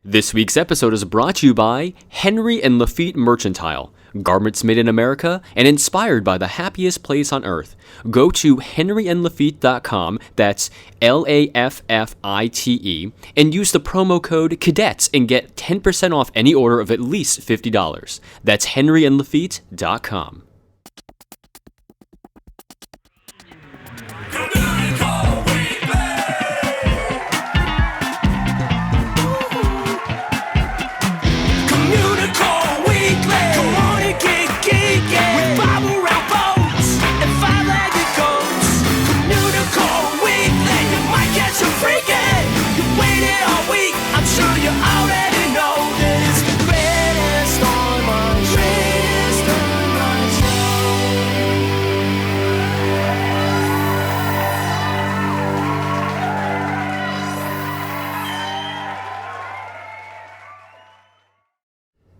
This week's episode is brought to you by Henry and Lafitte Mercantile, garments made in America and inspired by the happiest place on earth. Go to henryandlafitte.com, that's Laffite, and use the promo code CADETS and get 10% off any order of at least $50. That's henryandlafitte.com. Communicore Weekly. Come on and get geeky. With 5 around boats and 5-legged goats. Communicore Weekly. You might get some freaking. You waited all week. I'm sure you already know that it's the greatest online show.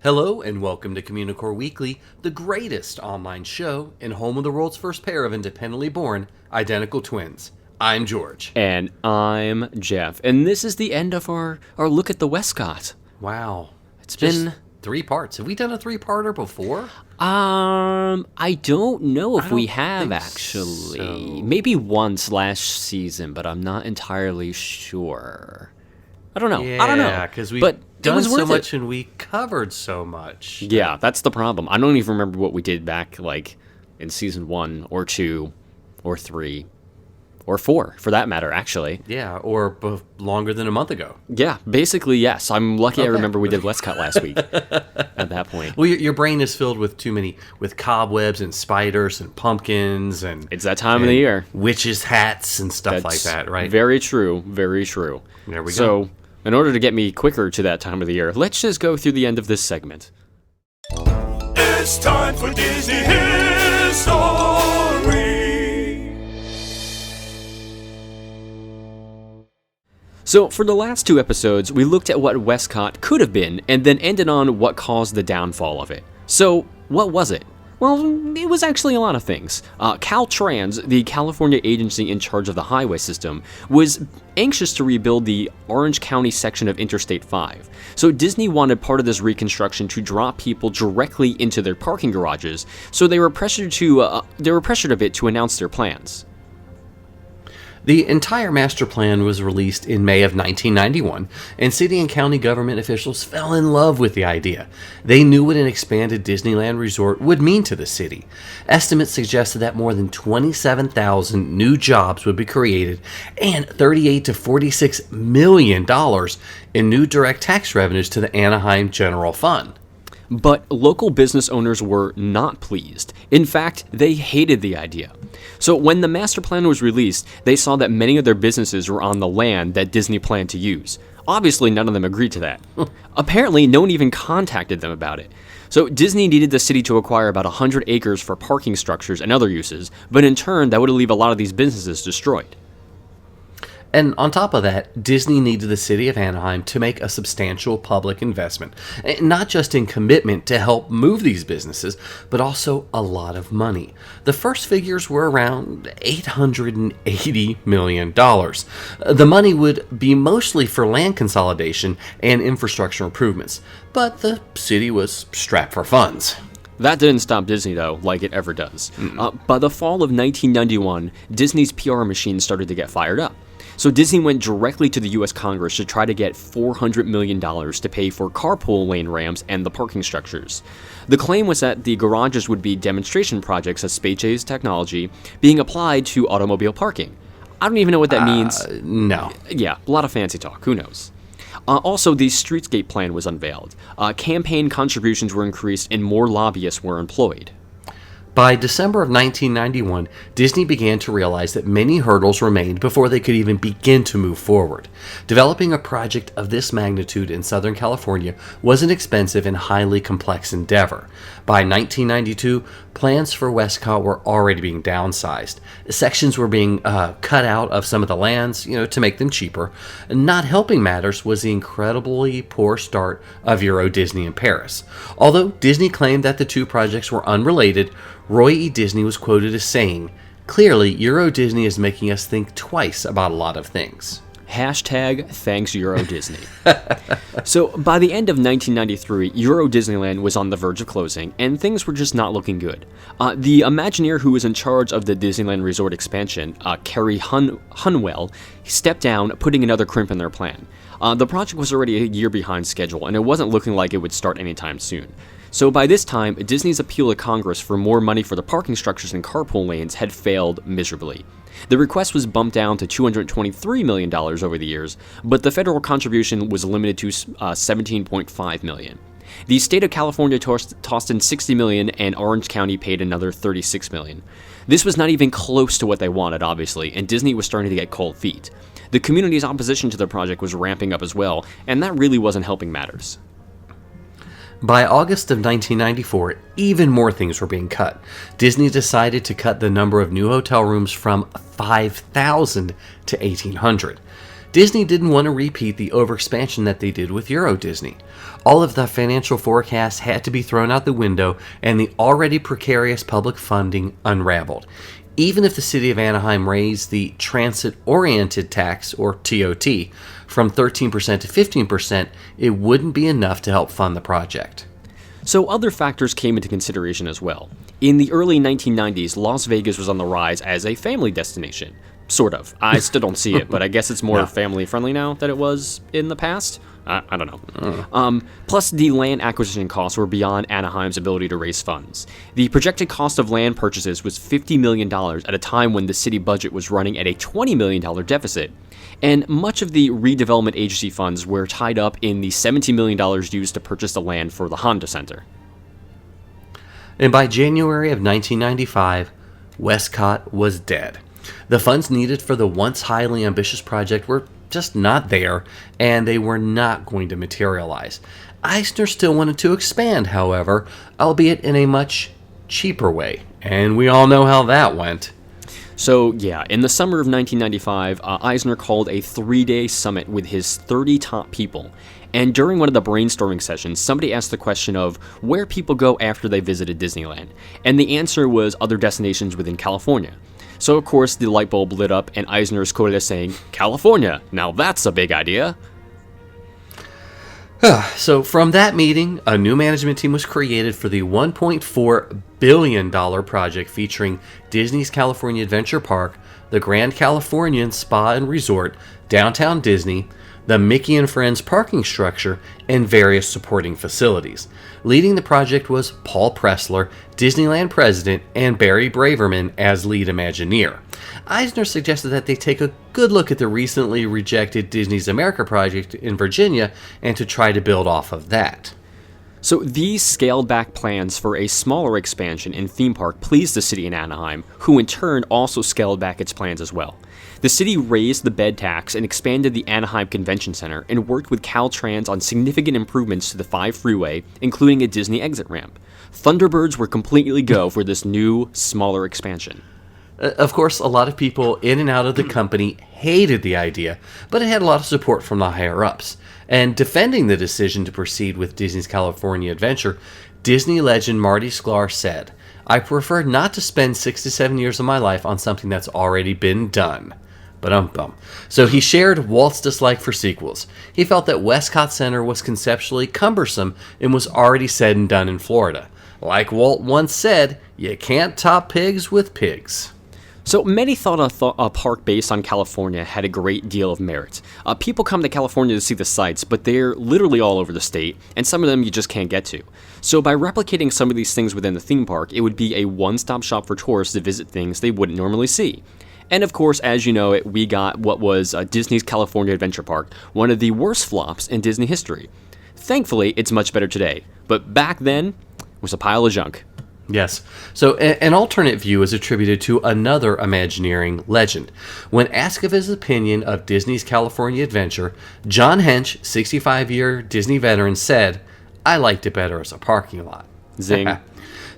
Hello and welcome to Communicore Weekly, the greatest online show and home of the world's first pair of independently born identical twins. I'm George. And I'm Jeff, and this is the end of our look at the Westcott. Wow. It's Just been 3 parts. Have we done a 3-parter before? I don't know if we don't have think actually. so. Maybe once last season, but I'm not entirely sure. I don't know. I don't know. Yeah, because we've But it done was so worth much it. and we covered so much. Yeah, that's the problem. I don't even remember what we did back like in season 1 or 2 or 3 or 4 for that matter, actually. Yeah, or longer than a month ago. Yeah, basically, yes. I'm lucky I Okay. remember we did Westcott last week at that point. Well, your brain is filled with with cobwebs and spiders and pumpkins and It's that time of the year. witches' hats and stuff like That's that, right? Very true. Very true. There we go. So, in order to get me quicker to that time of the year, let's just go through the end of this segment. It's time for Disney History. So, for the last 2 episodes, we looked at what Westcott could have been, and then ended on what caused the downfall of it. So, what was it? Well, it was actually a lot of things. Caltrans, the California agency in charge of the highway system, was anxious to rebuild the Orange County section of Interstate 5. So Disney wanted part of this reconstruction to drop people directly into their parking garages, so they were pressured a bit to announce their plans. The entire master plan was released in May of 1991, and city and county government officials fell in love with the idea. They knew what an expanded Disneyland resort would mean to the city. Estimates suggested that more than 27,000 new jobs would be created and $38 to $46 million in new direct tax revenues to the Anaheim General Fund. But local business owners were not pleased. In fact, they hated the idea. So when the master plan was released, they saw that many of their businesses were on the land that Disney planned to use. Obviously, none of them agreed to that. Apparently, no one even contacted them about it. So Disney needed the city to acquire about 100 acres for parking structures and other uses, but in turn, that would leave a lot of these businesses destroyed. And on top of that, Disney needed the city of Anaheim to make a substantial public investment, not just in commitment to help move these businesses, but also a lot of money. The first figures were around $880 million. The money would be mostly for land consolidation and infrastructure improvements, but the city was strapped for funds. That didn't stop Disney, though, like it ever does. By the fall of 1991, Disney's PR machine started to get fired up. So Disney went directly to the U.S. Congress to try to get $400 million to pay for carpool lane ramps and the parking structures. The claim was that the garages would be demonstration projects of space-age technology being applied to automobile parking. I don't even know what that means. No. Yeah, a lot of fancy talk. Who knows? Also, the Streetscape plan was unveiled. Campaign contributions were increased and more lobbyists were employed. By December of 1991, Disney began to realize that many hurdles remained before they could even begin to move forward. Developing a project of this magnitude in Southern California was an expensive and highly complex endeavor. By 1992, plans for Westcott were already being downsized. Sections were being cut out of some of the lands, to make them cheaper. Not helping matters was the incredibly poor start of Euro Disney in Paris. Although Disney claimed that the two projects were unrelated, Roy E. Disney was quoted as saying, "Clearly, Euro Disney is making us think twice about a lot of things." Hashtag thanks Euro Disney. So by the end of 1993, Euro Disneyland was on the verge of closing, and things were just not looking good. The Imagineer who was in charge of the Disneyland Resort expansion, Kerry Hunwell, stepped down, putting another crimp in their plan. The project was already a year behind schedule, and it wasn't looking like it would start anytime soon. So by this time, Disney's appeal to Congress for more money for the parking structures and carpool lanes had failed miserably. The request was bumped down to $223 million over the years, but the federal contribution was limited to $17.5 million. The state of California tossed in $60 million, and Orange County paid another $36 million. This was not even close to what they wanted, obviously, and Disney was starting to get cold feet. The community's opposition to the project was ramping up as well, and that really wasn't helping matters. By August of 1994, even more things were being cut. Disney decided to cut the number of new hotel rooms from 5,000 to 1,800. Disney didn't want to repeat the overexpansion that they did with Euro Disney. All of the financial forecasts had to be thrown out the window, and the already precarious public funding unraveled. Even if the city of Anaheim raised the transit-oriented tax, or TOT, from 13% to 15%, it wouldn't be enough to help fund the project. So other factors came into consideration as well. In the early 1990s, Las Vegas was on the rise as a family destination. Sort of. I still don't see it, but I guess it's more family-friendly now than it was in the past. I don't know. Plus, the land acquisition costs were beyond Anaheim's ability to raise funds. The projected cost of land purchases was $50 million at a time when the city budget was running at a $20 million deficit. And much of the redevelopment agency funds were tied up in the $17 million used to purchase the land for the Honda Center. And by January of 1995, Westcott was dead. The funds needed for the once highly ambitious project were just not there, and they were not going to materialize. Eisner still wanted to expand, however, albeit in a much cheaper way, and we all know how that went. So yeah, in the summer of 1995, Eisner called a 3-day summit with his 30 top people. And during one of the brainstorming sessions, somebody asked the question of where people go after they visited Disneyland. And the answer was other destinations within California. So of course the light bulb lit up and Eisner is quoted as saying, "California, now that's a big idea." So from that meeting, a new management team was created for the $1.4 billion project featuring Disney's California Adventure Park, the Grand Californian Spa and Resort, Downtown Disney, the Mickey and Friends parking structure, and various supporting facilities. Leading the project was Paul Pressler, Disneyland president, and Barry Braverman as lead Imagineer. Eisner suggested that they take a good look at the recently rejected Disney's America project in Virginia and to try to build off of that. So these scaled-back plans for a smaller expansion in theme park pleased the city in Anaheim, who in turn also scaled back its plans as well. The city raised the bed tax and expanded the Anaheim Convention Center and worked with Caltrans on significant improvements to the 5 freeway, including a Disney exit ramp. Thunderbirds were completely go for this new, smaller expansion. Of course, a lot of people in and out of the company hated the idea, but it had a lot of support from the higher-ups. And defending the decision to proceed with Disney's California Adventure, Disney legend Marty Sklar said, "I prefer not to spend 6 to 7 years of my life on something that's already been done." Ba-dum-bum. So he shared Walt's dislike for sequels. He felt that Westcott Center was conceptually cumbersome and was already said and done in Florida. Like Walt once said, you can't top pigs with pigs. So many thought a park based on California had a great deal of merit. People come to California to see the sights, but they're literally all over the state, and some of them you just can't get to. So by replicating some of these things within the theme park, it would be a one-stop shop for tourists to visit things they wouldn't normally see. And of course, as you know, we got what was Disney's California Adventure Park, one of the worst flops in Disney history. Thankfully, it's much better today, but back then, it was a pile of junk. Yes. So an alternate view is attributed to another Imagineering legend. When asked of his opinion of Disney's California Adventure, John Hench, 65-year Disney veteran, said, "I liked it better as a parking lot." Zing.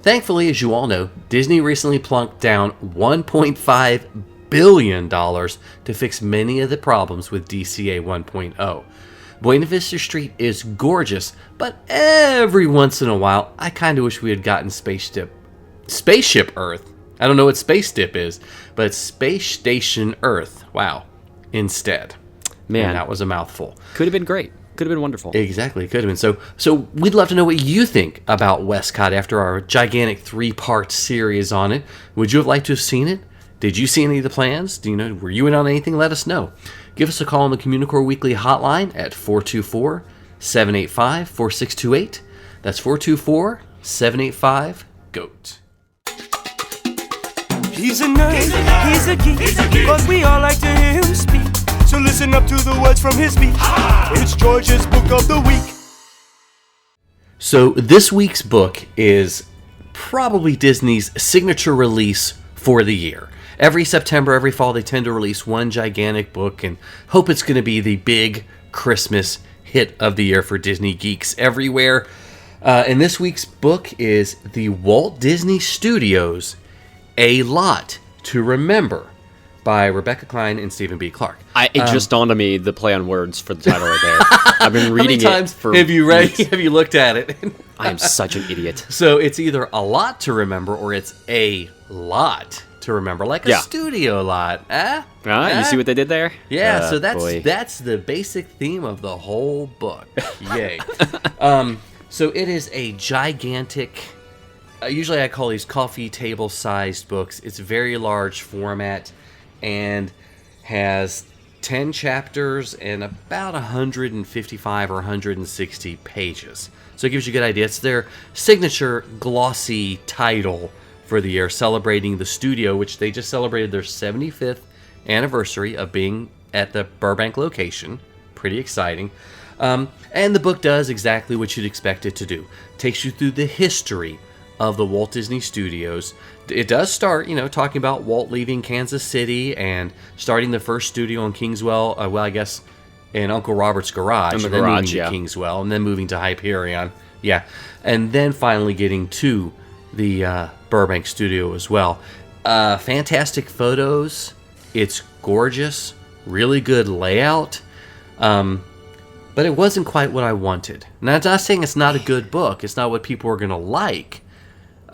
Thankfully, as you all know, Disney recently plunked down $1.5 billion to fix many of the problems with DCA 1.0. Buena Vista Street is gorgeous, but every once in a while, I kind of wish we had gotten Spaceship Earth. I don't know what Space Dip is, but Space Station Earth. Wow. Instead. Man. And that was a mouthful. Could have been great. Could have been wonderful. Exactly, could have been. So we'd love to know what you think about Westcott after our gigantic 3-part series on it. Would you have liked to have seen it? Did you see any of the plans? Were you in on anything? Let us know. Give us a call on the Communicore Weekly Hotline at 424-785-4628. That's 424-785-GOAT. He's a nerd, he's a geek, but we all like to hear him speak. So listen up to the words from his speech. It's George's Book of the Week. So this week's book is probably Disney's signature release for the year. Every September, every fall, they tend to release one gigantic book and hope it's going to be the big Christmas hit of the year for Disney geeks everywhere. And this week's book is the Walt Disney Studios A Lot to Remember by Rebecca Klein and Stephen B. Clark. It just dawned on me the play on words for the title right there. I've been reading How many times it for have you read? weeks. Have you looked at it? I am such an idiot. So it's either a lot to remember or it's a lot to remember, like a studio lot. You see what they did there? Yeah, so boy. that's the basic theme of the whole book. Yay. So it is a gigantic, usually I call these coffee table sized books. It's a very large format and has 10 chapters and about 155 or 160 pages. So it gives you a good idea. It's their signature glossy title for the year, celebrating the studio, which they just celebrated their 75th anniversary of being at the Burbank location. Pretty exciting. And the book does exactly what you'd expect it to do. Takes you through the history of the Walt Disney Studios. It does start, talking about Walt leaving Kansas City and starting the first studio in Kingswell, I guess in Uncle Robert's garage. In the and then garage, moving to Kingswell, and then moving to Hyperion. Yeah. And then finally getting to the Burbank studio as well. Fantastic photos. It's gorgeous. Really good layout. But it wasn't quite what I wanted. Now, I'm not saying it's not a good book. It's not what people are going to like.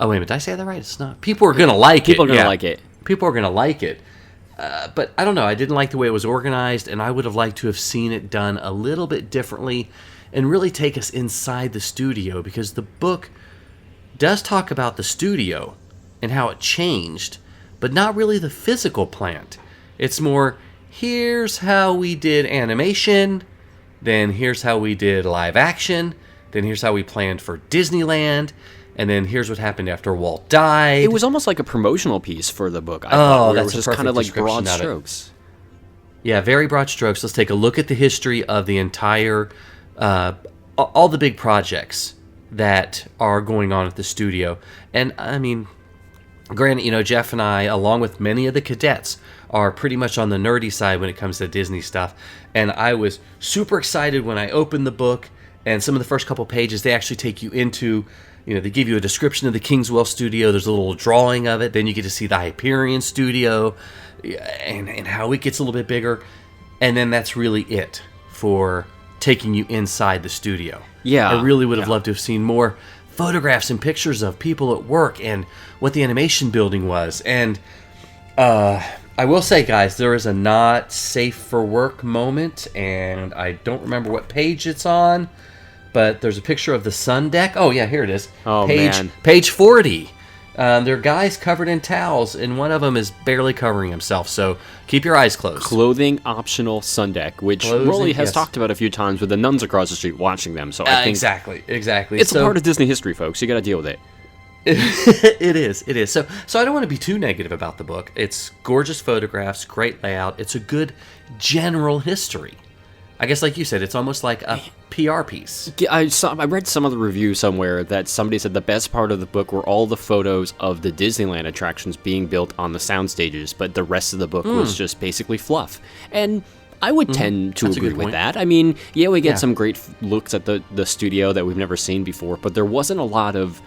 Oh, wait a minute. Did I say that right? It's not. People are going to like it. People are going to like it. People are going to like it. But I don't know. I didn't like the way it was organized, and I would have liked to have seen it done a little bit differently and really take us inside the studio, because the book does talk about the studio and how it changed, but not really the physical plant. It's more, here's how we did animation, then here's how we did live action, then here's how we planned for Disneyland, and then here's what happened after Walt died. It was almost like a promotional piece for the book. I thought, where that's it was a just kind of perfect like broad description of it. strokes. Yeah, very broad strokes. Let's take a look at the history of the entire, all the big projects that are going on at the studio. And I mean, granted, Jeff and I, along with many of the cadets, are pretty much on the nerdy side when it comes to Disney stuff. And I was super excited when I opened the book, and some of the first couple pages, they actually take you into, they give you a description of the Kingswell studio. There's a little drawing of it. Then you get to see the Hyperion studio and how it gets a little bit bigger. And then that's really it for taking you inside the studio. Yeah. I really would have loved to have seen more photographs and pictures of people at work and what the animation building was. And I will say, guys, there is a not safe for work moment, and I don't remember what page it's on, but there's a picture of the sun deck. Oh, yeah, here it is. Oh, man. Page 40. There are guys covered in towels, and one of them is barely covering himself, so keep your eyes closed. Clothing optional sun deck, which Rolly has talked about a few times with the nuns across the street watching them. So I think exactly. It's a part of Disney history, folks. You got to deal with it. It is. So I don't want to be too negative about the book. It's gorgeous photographs, great layout. It's a good general history. I guess, like you said, it's almost like a PR piece. I read some of the review somewhere that somebody said the best part of the book were all the photos of the Disneyland attractions being built on the sound stages, but the rest of the book was just basically fluff. And I would tend to agree with that. I mean, we get some great looks at the studio that we've never seen before, but there wasn't a lot of,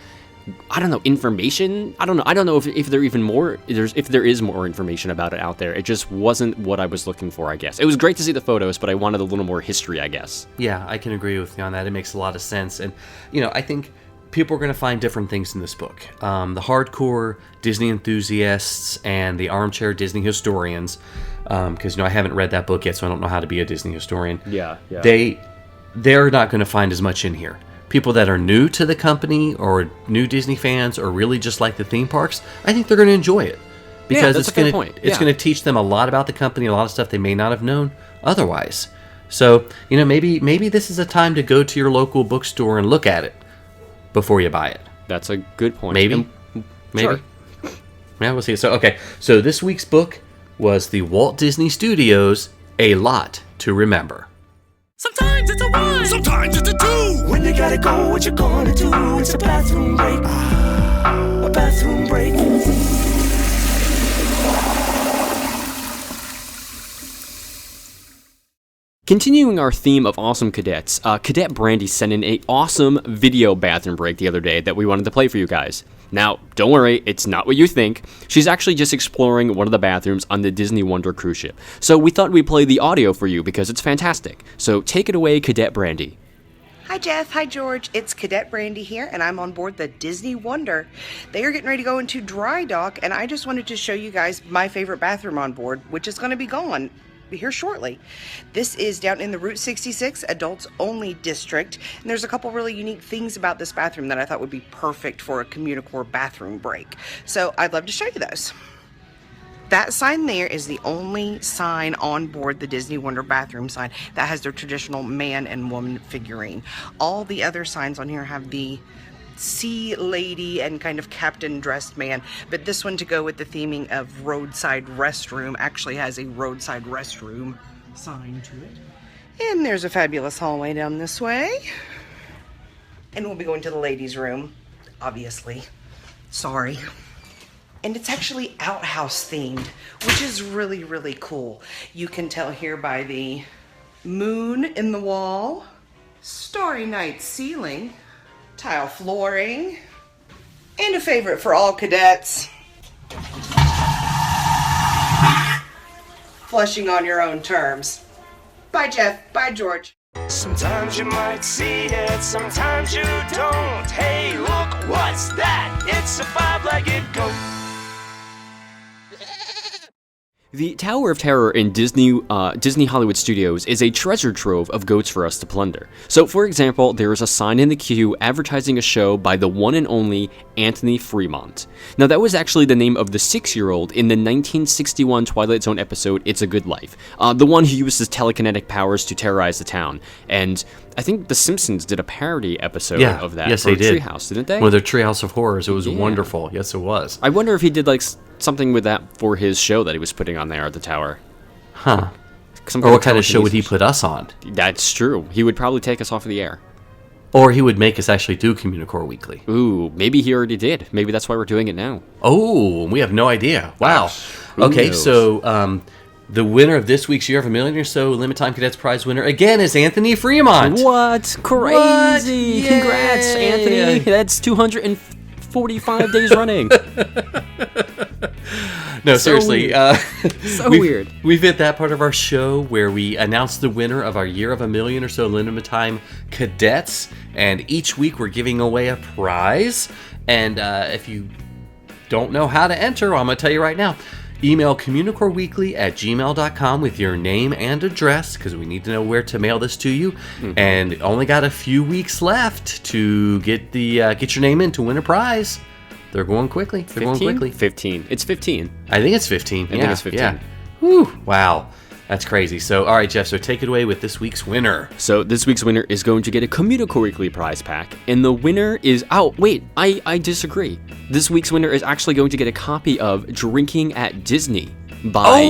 information. I don't know if there even more. If there is more information about it out there. It just wasn't what I was looking for, I guess. It was great to see the photos, but I wanted a little more history, I guess. Yeah, I can agree with you on that. It makes a lot of sense. And, I think people are going to find different things in this book. The hardcore Disney enthusiasts and the armchair Disney historians, because I haven't read that book yet, so I don't know how to be a Disney historian. Yeah. They're not going to find as much in here. People that are new to the company or new Disney fans or really just like the theme parks, I think they're going to enjoy it. Because it's going to teach them a lot about the company, a lot of stuff they may not have known otherwise. So, maybe this is a time to go to your local bookstore and look at it before you buy it. That's a good point. Maybe. Sure. Yeah, we'll see. So this week's book was the Walt Disney Studios, A Lot to Remember. Sometimes it's a 1, sometimes it's a 2. When you gotta go, what you gonna do? It's a bathroom break. A bathroom break. Continuing our theme of awesome cadets, Cadet Brandi sent in an awesome video bathroom break the other day that we wanted to play for you guys. Now, don't worry, it's not what you think. She's actually just exploring one of the bathrooms on the Disney Wonder cruise ship. So we thought we'd play the audio for you because it's fantastic. So take it away, Cadet Brandi. Hi Jeff, hi George, it's Cadet Brandi here, and I'm on board the Disney Wonder. They are getting ready to go into dry dock, and I just wanted to show you guys my favorite bathroom on board, which is going to be gone here shortly. This is down in the Route 66 adults only district, and there's a couple really unique things about this bathroom that I thought would be perfect for a Communicore bathroom break. So I'd love to show you those. That sign there is the only sign on board the Disney Wonder bathroom sign that has their traditional man and woman figurine. All the other signs on here have the sea lady and kind of captain dressed man, but this one, to go with the theming of roadside restroom, actually has a roadside restroom sign to it. And there's a fabulous hallway down this way. And we'll be going to the ladies' room, obviously. Sorry. And it's actually outhouse themed, which is really, really cool. You can tell here by the moon in the wall, Starry Night ceiling, tile flooring, and a favorite for all cadets, flushing on your own terms. Bye, Jeff. Bye, George. Sometimes you might see it, sometimes you don't. Hey, look, what's that? It's a 5-legged goat. The Tower of Terror in Disney Hollywood Studios is a treasure trove of goats for us to plunder. So, for example, there is a sign in the queue advertising a show by the one and only Anthony Fremont. Now, that was actually the name of the 6-year-old in the 1961 Twilight Zone episode It's a Good Life, the one who uses telekinetic powers to terrorize the town. And I think The Simpsons did a parody episode of that for Treehouse, didn't they? Well, their Treehouse of Horrors. It was wonderful. Yes, it was. I wonder if he did like something with that for his show that he was putting on there at the tower. Huh. Or what kind of show would he put us on? That's true. He would probably take us off of the air. Or he would make us actually do Communicore Weekly. Ooh, maybe he already did. Maybe that's why we're doing it now. Oh, we have no idea. Wow. Okay, knows? So the winner of this week's Year of a Million or So Limited Time Cadets Prize winner, again, is Anthony Fremont. What? Crazy. What? Congrats, Anthony. That's 245 days running. No, seriously. So weird. We've hit that part of our show where we announce the winner of our Year of a Million or So Limited Time Cadets. And each week we're giving away a prize. And if you don't know how to enter, well, I'm going to tell you right now. Email communicoreweekly@gmail.com with your name and address, because we need to know where to mail this to you. Mm-hmm. And only got a few weeks left to get your name in to win a prize. They're going quickly. 15. It's 15. I think it's 15. I think it's 15. Yeah. Whew. Wow. That's crazy. So, all right, Jeff, so take it away with this week's winner. So, this week's winner is going to get a Communicore Weekly prize pack, and the winner is... Oh, wait, I disagree. This week's winner is actually going to get a copy of Drinking at Disney by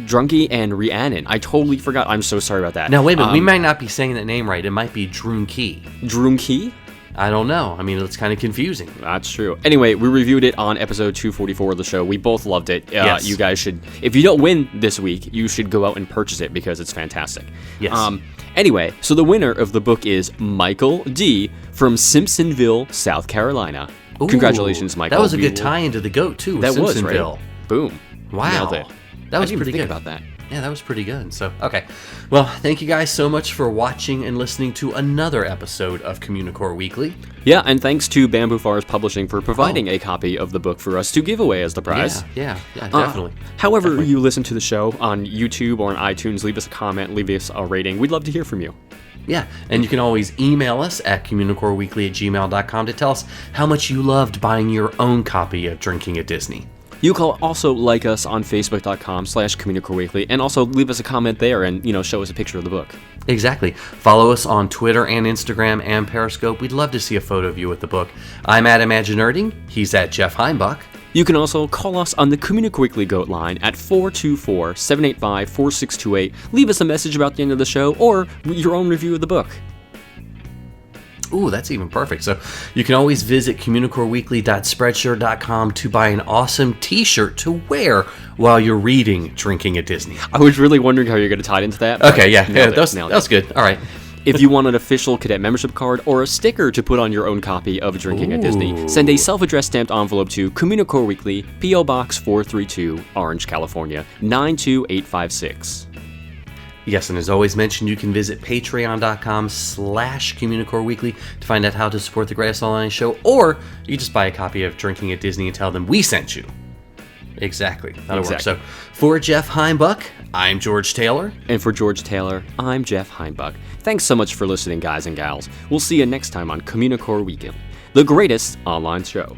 Drunky and Rhiannon. I totally forgot. I'm so sorry about that. Now, wait a minute. We might not be saying that name right. It might be Droonky. Droonky? I don't know. I mean, it's kind of confusing. That's true. Anyway, we reviewed it on episode 244 of the show. We both loved it. Yes. You guys should, if you don't win this week, you should go out and purchase it because it's fantastic. Yes. Anyway, so the winner of the book is Michael D. from Simpsonville, South Carolina. Ooh, congratulations, Michael. That was a good tie into the goat, too. That Simpsonville. was, right? Boom. Wow. Nailed it. That was I didn't pretty even good. think about that. Yeah, that was pretty good. So, okay. Well, thank you guys so much for watching and listening to another episode of Communicore Weekly. Yeah, and thanks to Bamboo Forest Publishing for providing a copy of the book for us to give away as the prize. Yeah, definitely. However you listen to the show on YouTube or on iTunes, leave us a comment, leave us a rating. We'd love to hear from you. Yeah, and you can always email us at communicoreweekly@gmail.com to tell us how much you loved buying your own copy of Drinking at Disney. You can also like us on Facebook.com/Communicore Weekly, and also leave us a comment there and, show us a picture of the book. Exactly. Follow us on Twitter and Instagram and Periscope. We'd love to see a photo of you with the book. I'm at Imaginerding. He's at Jeff Heimbach. You can also call us on the Communicore Weekly Goat line at 424-785-4628. Leave us a message about the end of the show or your own review of the book. Ooh, that's even perfect. So you can always visit communicoreweekly.spreadshirt.com to buy an awesome t-shirt to wear while you're reading Drinking at Disney. I was really wondering how you're going to tie into that. Okay, yeah, that's good. All right. If you want an official Cadet membership card or a sticker to put on your own copy of Drinking at Disney, send a self-addressed stamped envelope to Communicore Weekly, P.O. Box 432, Orange, California, 92856. Yes, and as always mentioned, you can visit patreon.com/Communicore Weekly to find out how to support the greatest online show, or you can just buy a copy of Drinking at Disney and tell them we sent you. Exactly. That'll work. So for Jeff Heimbach, I'm George Taylor. And for George Taylor, I'm Jeff Heimbach. Thanks so much for listening, guys and gals. We'll see you next time on Communicore Weekly, the greatest online show.